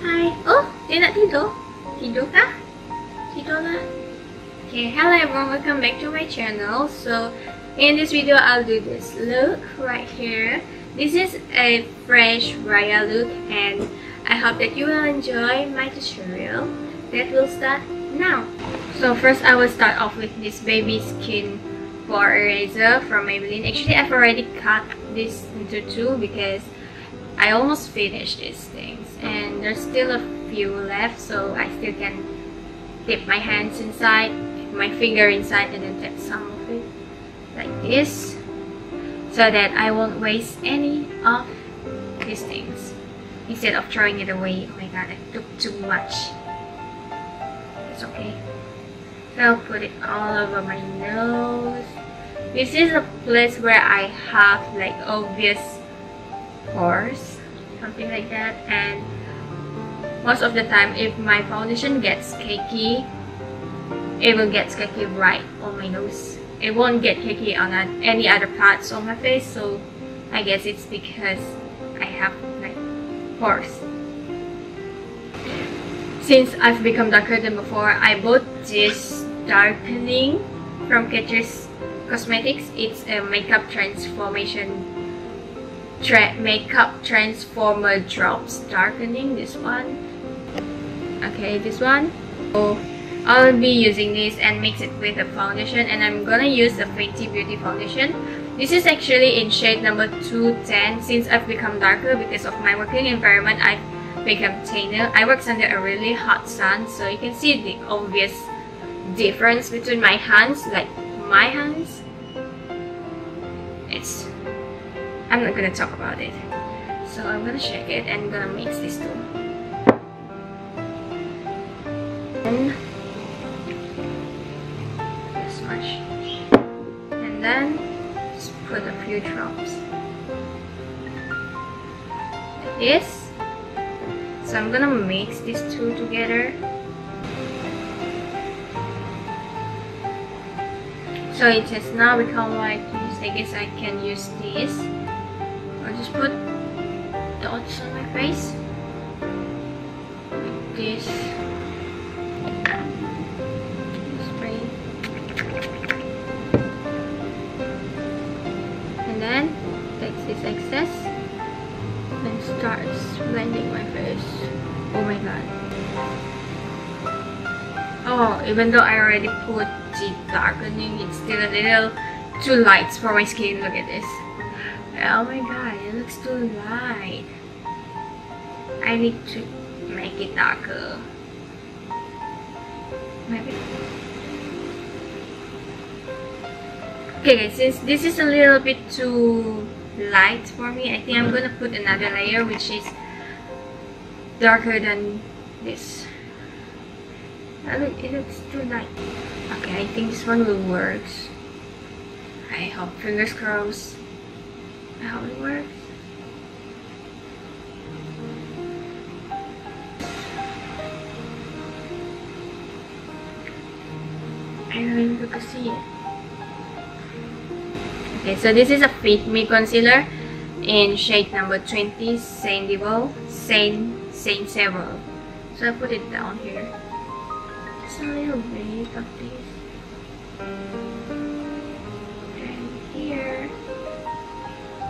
Hai. Oh, dia nak tidur? Tidur kah? Tidurlah. Okay, hello everyone, welcome back to my channel. So, in this video, I'll do this look right here. This is a fresh Raya look, and I hope that you will enjoy my tutorial that will start now. So first, I will start off with this baby skin pore eraser from Maybelline. Actually, I've already cut this into two because I almost finished these things, and there's still a few left, so I still can dip my hands inside, my finger inside, and then tap some of it like this, so that I won't waste any of these things instead of throwing it away. Oh my god, I took too much. It's okay. So I'll put it all over my nose. This is a place where I have like obvious pores, something like that, and most of the time if my foundation gets cakey, it will get cakey right on my nose. It won't get cakey on any other parts of my face, so I guess it's because I have like pores. Since I've become darker than before, I bought this Darkening from Catrice Cosmetics. It's a makeup transformer drops darkening. This one. Okay, this one. So I'll be using this and mix it with a foundation, and I'm gonna use the Fenty Beauty foundation. This is actually in shade number 210. Since I've become darker because of my working environment, I've become tanner. I work under a really hot sun, so you can see the obvious difference between my hands. Like my hands, I'm not gonna talk about it. So I'm gonna shake it and gonna mix these two. And this much. And then just put a few drops. Like this. So I'm gonna mix these two together. So it has now become like this. I guess I can use this. I'll just put dots on my face. Like this. Spray. And then take this excess and start blending my face. Oh my god. Oh, even though I already put the darkening, it's still a little too light for my skin. Look at this. Oh my god, it looks too light. I need to make it darker. Maybe. Okay guys, since this is a little bit too light for me, I think I'm gonna put another layer which is darker than this. It looks too light. Okay, I think this one will work. I hope, fingers crossed. I hope it works. I don't even get to see it. Okay, so this is a Fit Me concealer in shade number 20, Saint Several. So I put it down here. Just a little bit of this. And here.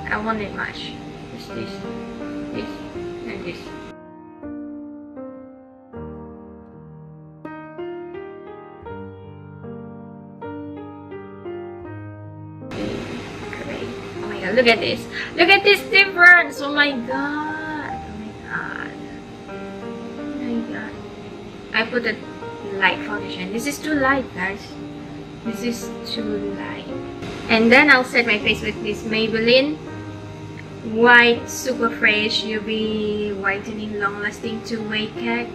I won't need much. Just this, and this. Great. Oh my god, look at this. Look at this difference. Oh my god. Oh my god. Oh my god. I put a light foundation. This is too light, guys. This is too light. And then I'll set my face with this Maybelline White Superfresh UV Whitening Long Lasting 2-Way Cake.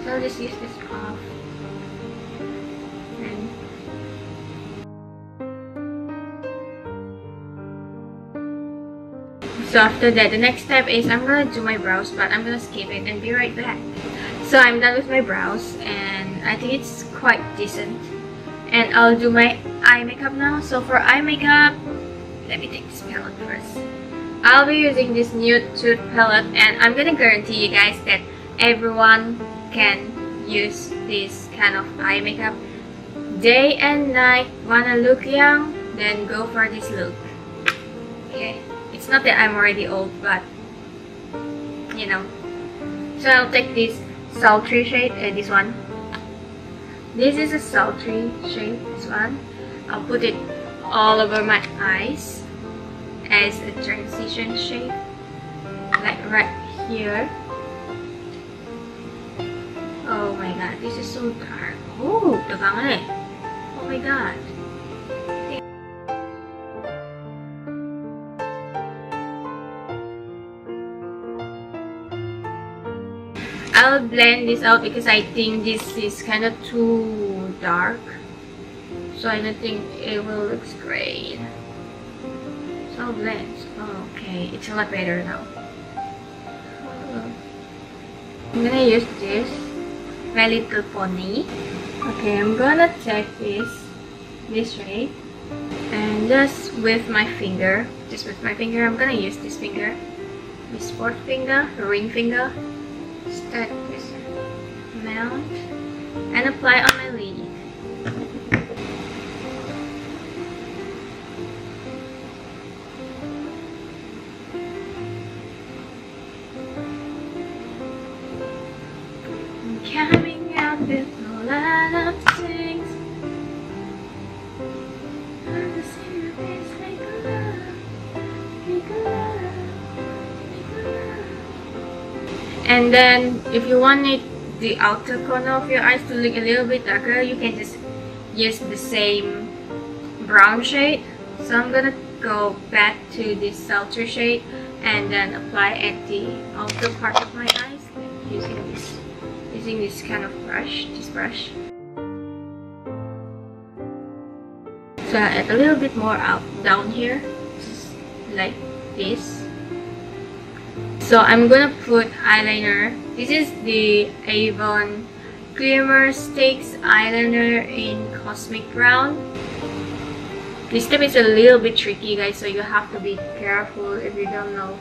So I'll just use this off. And so after that, the next step is I'm gonna do my brows, but I'm gonna skip it and be right back. So I'm done with my brows, and I think it's quite decent. And I'll do my eye makeup now. So for eye makeup, let me take this palette first. I'll be using this Nude Tude palette, and I'm gonna guarantee you guys that everyone can use this kind of eye makeup. Day and night, wanna look young, then go for this look. Okay, it's not that I'm already old, but you know. So I'll take this sultry shade, this one. This is a sultry shade, this one. I'll put it all over my eyes as a transition shade, like right here. Oh my god, this is so dark. Oh, tabangan eh. Oh my god. I'll blend this out because I think this is kind of too dark. So I don't think it will look great. So I'll blend. Oh, okay, it's a lot better now. I'm gonna use this My Little Pony. Okay, I'm gonna take this shade, and just with my finger, I'm gonna use this finger, this fourth finger, ring finger. Start this amount and apply on my lid. Coming out with a lot of things. I'm the singer, it's like a love, make a love, make a love. And then, if you want the outer corner of your eyes to look a little bit darker, you can just use the same brown shade. So I'm gonna go back to this sultry shade and then apply at the outer part of my eyes, like using this kind of brush, this brush. So I add a little bit more down here, just like this. So I'm gonna put eyeliner. This is the Avon Glimmerstick eyeliner in Cosmic Brown. This step is a little bit tricky, guys, so you have to be careful if you don't know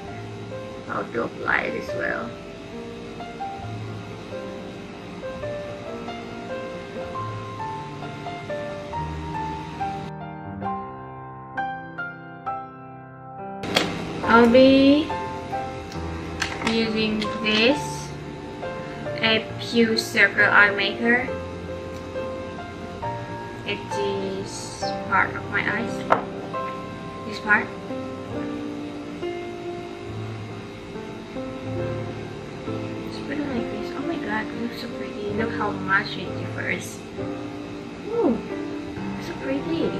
how to apply it as well. I'll be using this, a Pure Circle Eye Maker at this part of my eyes. This part. Just put it like this. Oh my god, it looks so pretty. Look how much it differs. Ooh, so pretty.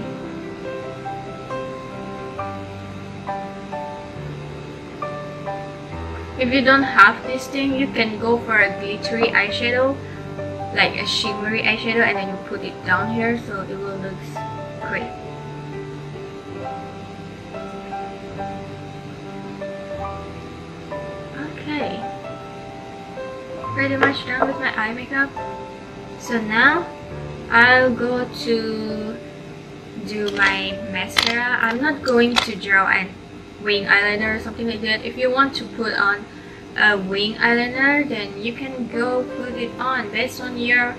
If you don't have this thing, you can go for a glittery eyeshadow, like a shimmery eyeshadow, and then you put it down here so it will look great. Okay, pretty much done with my eye makeup. So now I'll go to do my mascara. I'm not going to draw an wing eyeliner or something like that. If you want to put on a wing eyeliner, then you can go put it on based on your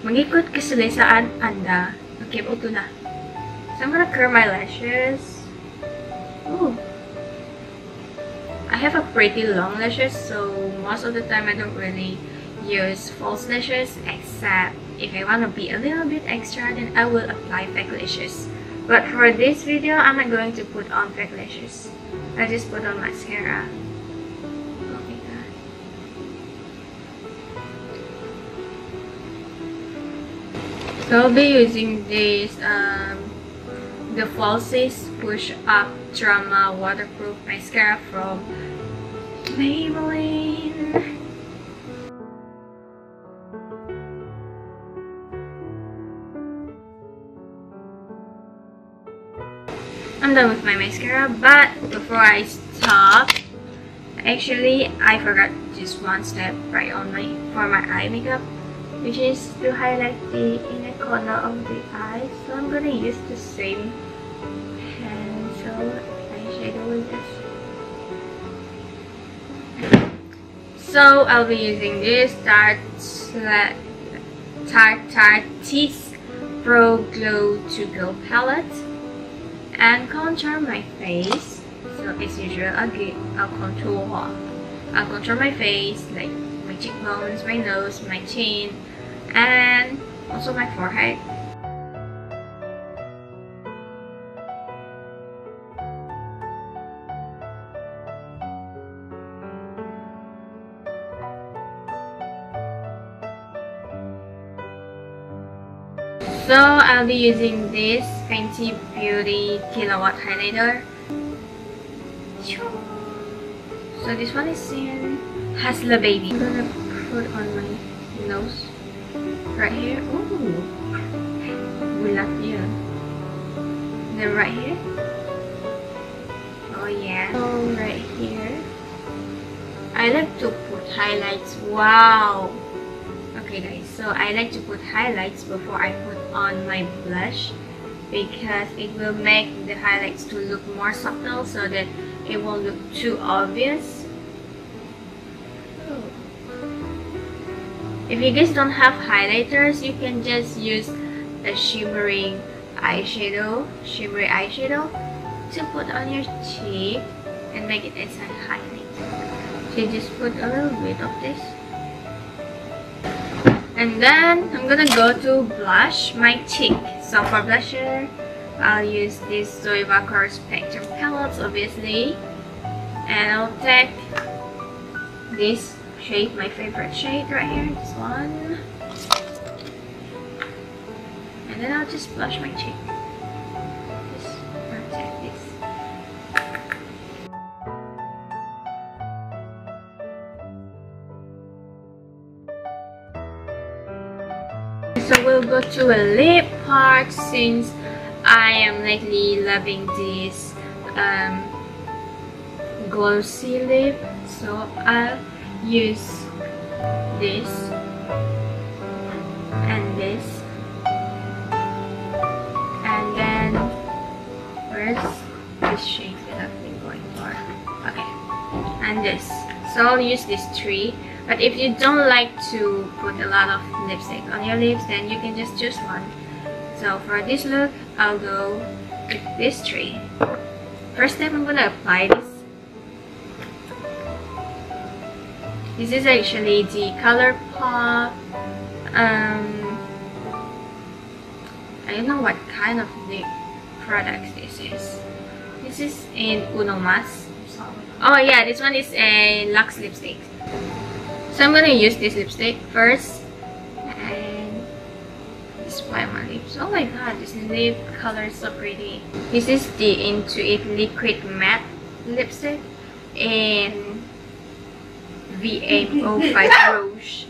mangikot ka sila saan anda. Okay, ito na. So I'm gonna curl my lashes. Ooh, I have a pretty long lashes, so most of the time I don't really use false lashes, except if I want to be a little bit extra, then I will apply fake lashes. But for this video, I'm not going to put on fake lashes. I just put on mascara. Oh my god. So I'll be using this, the Falsies Push Up Drama Waterproof Mascara from Maybelline. I'm done with my mascara, but before I stop, actually I forgot just one step right on for my eye makeup. which is to highlight the inner corner of the eye. So I'm gonna use the same pencil eyeshadow with this. So I'll be using this Tarteist Pro Glow to Go palette and contour my face. So as usual, I'll contour my face, like my cheekbones, my nose, my chin, and also my forehead. So I'll be using this Fenty Beauty Killawatt highlighter. So this one is in Hustler Baby. I'm gonna put on my nose right here. Ooh, bulat here. Then right here. Oh yeah. So right here. I like to put highlights. Wow. Okay guys, so I like to put highlights before I put on my blush because it will make the highlights to look more subtle so that it won't look too obvious. If you guys don't have highlighters, you can just use a shimmery eyeshadow to put on your cheek and make it as a highlight. So you just put a little bit of this. And then I'm gonna go to blush my cheek. So for blusher, I'll use this Zoeva Color Spectrum palettes, obviously. And I'll take this shade, my favorite shade right here, this one. And then I'll just blush my cheek. Just protect this. So we'll go to a lip part since I am lately loving this glossy lip. So I'll use this and this, and then where's this shade that I've been going for? Okay, and this. So I'll use these three. But if you don't like to put a lot of lipstick on your lips, then you can just choose one. So for this look, I'll go with these three. First step, I'm gonna apply this. This is actually the Colourpop. I don't know what kind of lip product this is. This is in Uno Mas. Oh yeah, this one is a Luxe lipstick. So I'm gonna use this lipstick first and just apply on my lips. Oh my god, this lip color is so pretty. This is the Into It Liquid Matte lipstick in VM05 Rouge.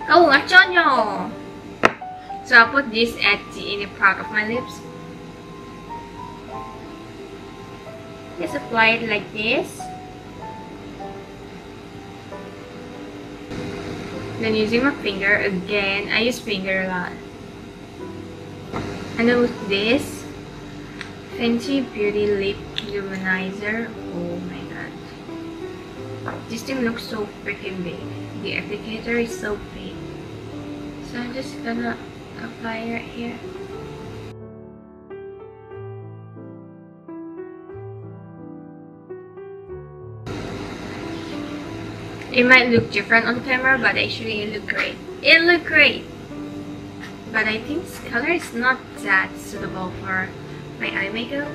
Oh, achonyo! So I'll put this at the inner part of my lips. Just apply it like this. Then using my finger again, I use finger a lot. And then with this Fenty Beauty Lip Luminizer. Oh my god, this thing looks so freaking big. The applicator is so big. So I'm just gonna apply right here. It might look different on camera, but actually it looked great. It looked great! But I think this color is not that suitable for my eye makeup.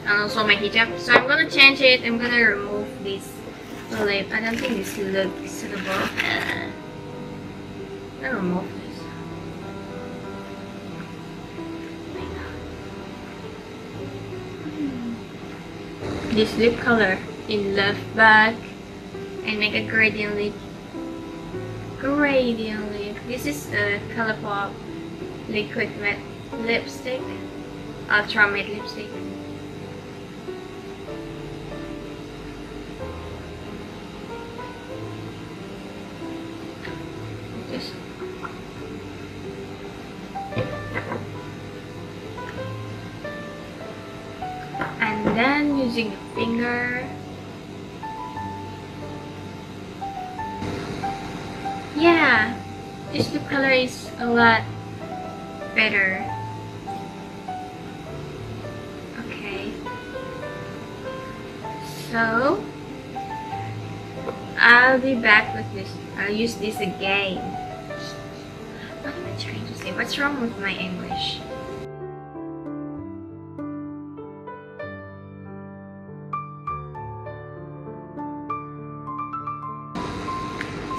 And also my hijab. So I'm gonna change it. I'm gonna remove this lip. I don't think this looks suitable. I'm gonna remove this. This lip color in left back. And make a gradient lip. This is the Colourpop Liquid Matte Lipstick, Ultra Matte Lipstick. and then using the finger. Yeah, this lip color is a lot better. Okay, so I'll be back with this. I'll use this again. What am I trying to say? What's wrong with my English?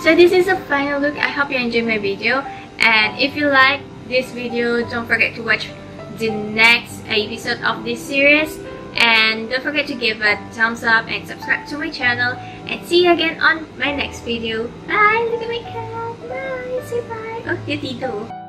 So this is the final look. I hope you enjoyed my video, and if you like this video, don't forget to watch the next episode of this series, and don't forget to give a thumbs up and subscribe to my channel, and see you again on my next video. Bye! Look at my cat! Bye! Say bye! Oh, dia tidur.